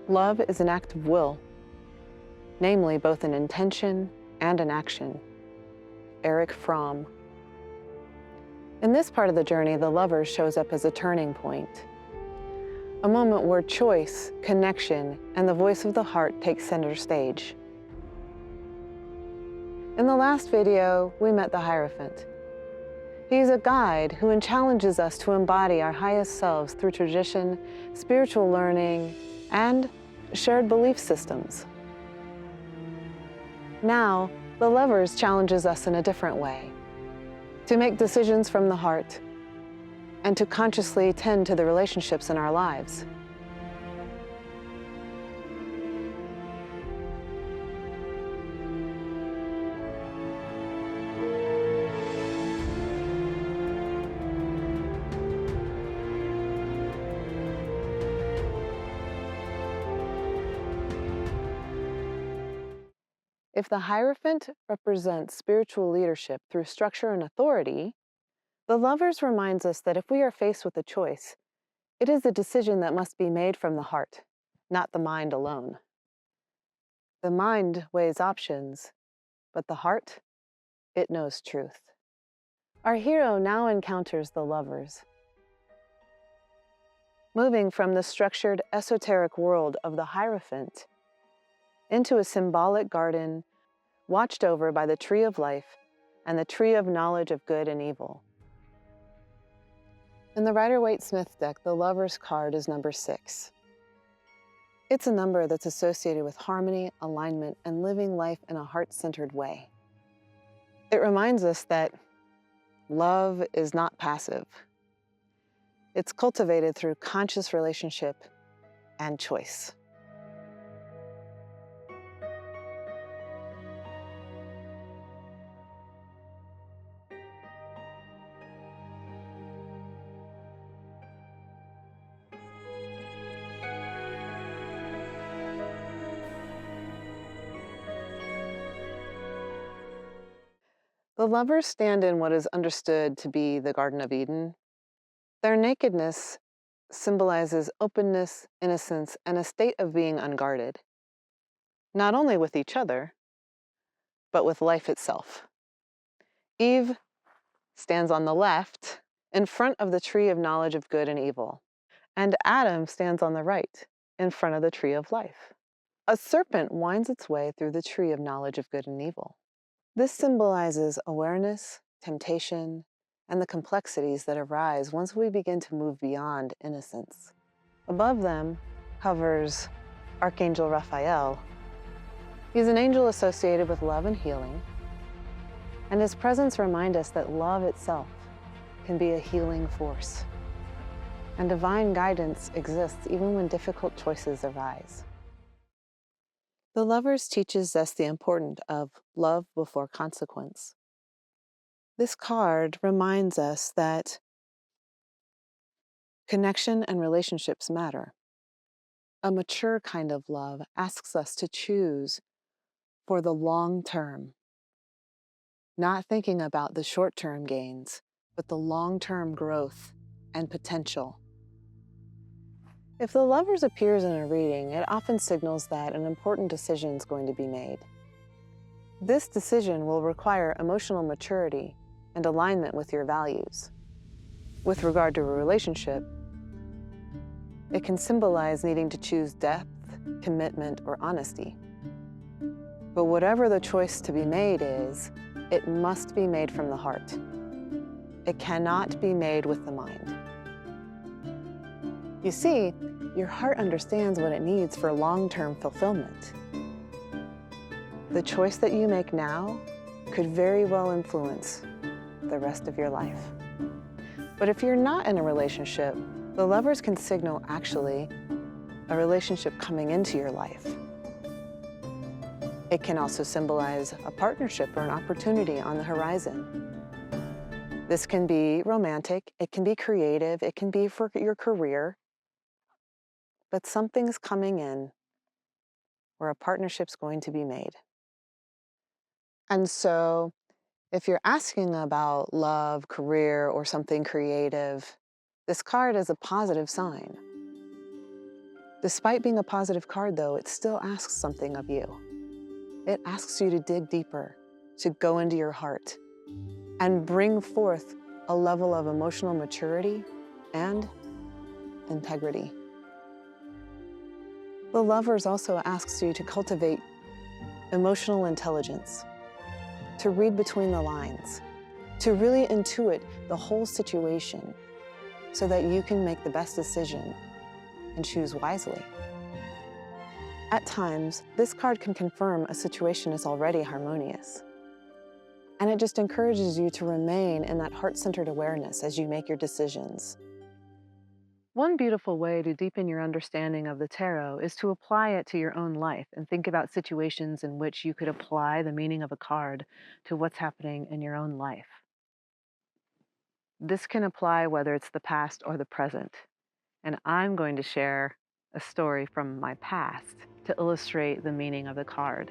Love is an act of will, namely both an intention and an action. Erich Fromm. In this part of the journey, the Lovers shows up as a turning point, a moment where choice, connection, and the voice of the heart take center stage. In the last video, we met the Hierophant. He's a guide who challenges us to embody our highest selves through tradition, spiritual learning, and shared belief systems. Now, the Lovers challenges us in a different way, to make decisions from the heart, and to consciously tend to the relationships in our lives. If the Hierophant represents spiritual leadership through structure and authority, the Lovers reminds us that if we are faced with a choice, it is a decision that must be made from the heart, not the mind alone. The mind weighs options, but the heart, it knows truth. Our hero now encounters the Lovers. Moving from the structured, esoteric world of the Hierophant into a symbolic garden watched over by the tree of life and the tree of knowledge of good and evil. In the Rider-Waite-Smith deck, the Lovers card is number 6. It's a number that's associated with harmony, alignment, and living life in a heart-centered way. It reminds us that love is not passive. It's cultivated through conscious relationship and choice. The Lovers stand in what is understood to be the Garden of Eden. Their nakedness symbolizes openness, innocence, and a state of being unguarded, not only with each other, but with life itself. Eve stands on the left, in front of the tree of knowledge of good and evil, and Adam stands on the right, in front of the tree of life. A serpent winds its way through the tree of knowledge of good and evil. This symbolizes awareness, temptation, and the complexities that arise once we begin to move beyond innocence. Above them hovers Archangel Raphael. He's an angel associated with love and healing, and his presence reminds us that love itself can be a healing force, and divine guidance exists even when difficult choices arise. The Lovers teaches us the importance of love before consequence. This card reminds us that connection and relationships matter. A mature kind of love asks us to choose for the long term, not thinking about the short-term gains, but the long-term growth and potential. If the Lovers appears in a reading, it often signals that an important decision is going to be made. This decision will require emotional maturity and alignment with your values. With regard to a relationship, it can symbolize needing to choose depth, commitment, or honesty. But whatever the choice to be made is, it must be made from the heart. It cannot be made with the mind. You see, your heart understands what it needs for long-term fulfillment. The choice that you make now could very well influence the rest of your life. But if you're not in a relationship, the Lovers can signal actually a relationship coming into your life. It can also symbolize a partnership or an opportunity on the horizon. This can be romantic, it can be creative, it can be for your career, but something's coming in where a partnership's going to be made. And so, if you're asking about love, career, or something creative, this card is a positive sign. Despite being a positive card, though, it still asks something of you. It asks you to dig deeper, to go into your heart, and bring forth a level of emotional maturity and integrity. The Lovers also asks you to cultivate emotional intelligence, to read between the lines, to really intuit the whole situation so that you can make the best decision and choose wisely. At times, this card can confirm a situation is already harmonious. And it just encourages you to remain in that heart-centered awareness as you make your decisions. One beautiful way to deepen your understanding of the tarot is to apply it to your own life and think about situations in which you could apply the meaning of a card to what's happening in your own life. This can apply whether it's the past or the present. And I'm going to share a story from my past to illustrate the meaning of the card.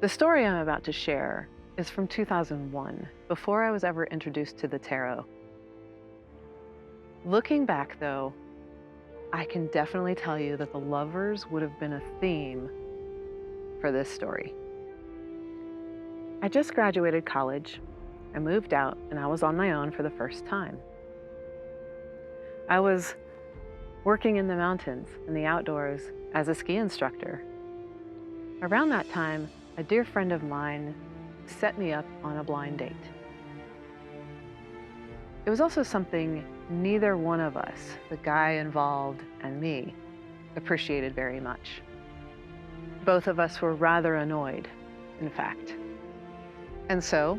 The story I'm about to share is from 2001, before I was ever introduced to the tarot. Looking back, though, I can definitely tell you that the Lovers would have been a theme for this story. I just graduated college, I moved out, and I was on my own for the first time. I was working in the mountains and the outdoors as a ski instructor. Around that time, a dear friend of mine set me up on a blind date. It was also something neither one of us, the guy involved and me, appreciated very much. Both of us were rather annoyed, in fact. And so,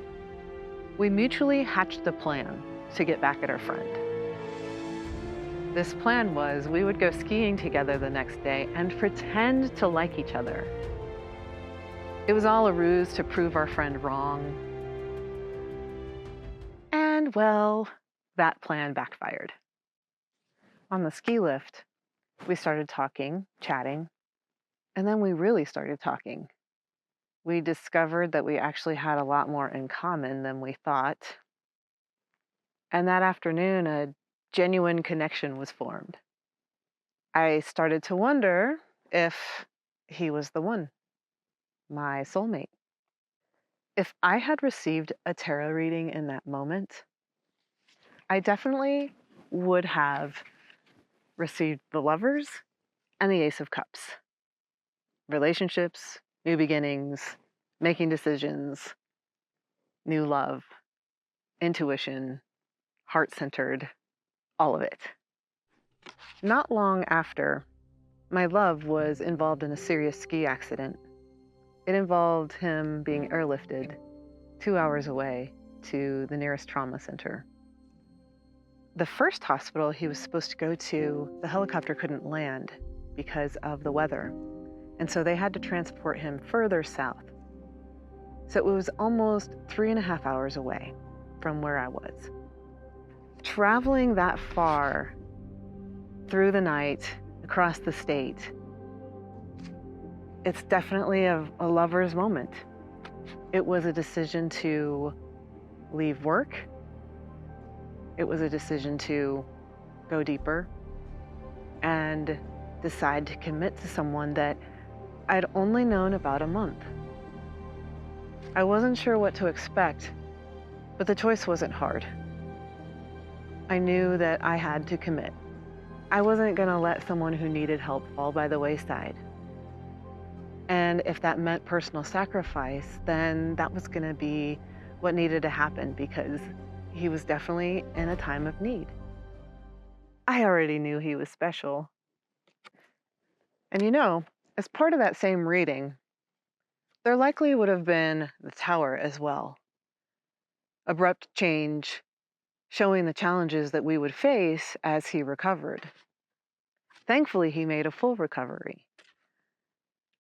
we mutually hatched a plan to get back at our friend. This plan was we would go skiing together the next day and pretend to like each other. It was all a ruse to prove our friend wrong. And well, that plan backfired. On the ski lift, we started talking, chatting, and then we really started talking. We discovered that we actually had a lot more in common than we thought. And that afternoon, a genuine connection was formed. I started to wonder if he was the one, my soulmate. If I had received a tarot reading in that moment, I definitely would have received the Lovers and the Ace of Cups. Relationships, new beginnings, making decisions, new love, intuition, heart-centered, all of it. Not long after, my love was involved in a serious ski accident. It involved him being airlifted 2 hours away to the nearest trauma center. The first hospital he was supposed to go to, the helicopter couldn't land because of the weather. And so they had to transport him further south. So it was almost 3.5 hours away from where I was. Traveling that far through the night, across the state, it's definitely a lover's moment. It was a decision to leave work. It was a decision to go deeper and decide to commit to someone that I'd only known about a month. I wasn't sure what to expect, but the choice wasn't hard. I knew that I had to commit. I wasn't going to let someone who needed help fall by the wayside. And if that meant personal sacrifice, then that was going to be what needed to happen because he was definitely in a time of need. I already knew he was special. And you know, as part of that same reading, there likely would have been the Tower as well. Abrupt change, showing the challenges that we would face as he recovered. Thankfully, he made a full recovery.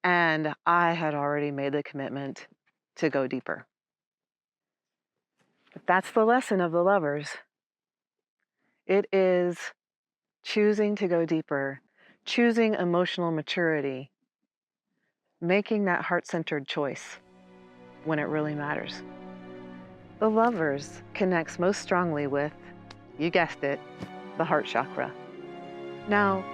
And I had already made the commitment to go deeper. But that's the lesson of the Lovers. It is choosing to go deeper, choosing emotional maturity, making that heart-centered choice when it really matters. The Lovers connects most strongly with, you guessed it, the heart chakra. Now,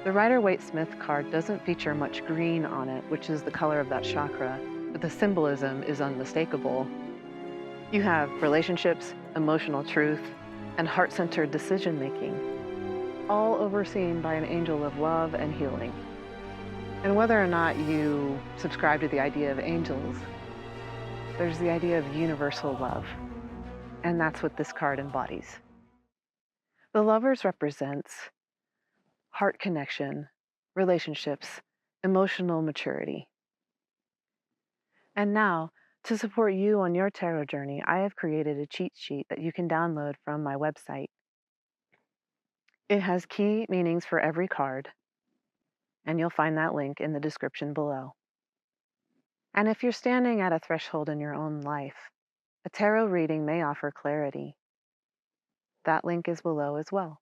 The Rider-Waite-Smith card doesn't feature much green on it, which is the color of that chakra, but the symbolism is unmistakable. You have relationships, emotional truth, and heart-centered decision-making, all overseen by an angel of love and healing. And whether or not you subscribe to the idea of angels, there's the idea of universal love, and that's what this card embodies. The Lovers represents heart connection, relationships, emotional maturity. And now, to support you on your tarot journey, I have created a cheat sheet that you can download from my website. It has key meanings for every card, and you'll find that link in the description below. And if you're standing at a threshold in your own life, a tarot reading may offer clarity. That link is below as well.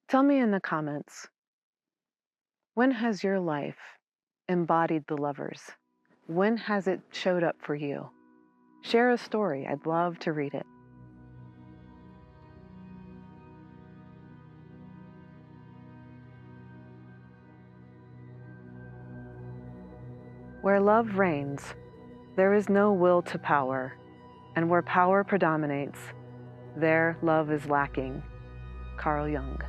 Tell me in the comments, when has your life embodied the Lovers? When has it showed up for you? Share a story. I'd love to read it. Where love reigns, there is no will to power, and where power predominates, there love is lacking. Carl Jung.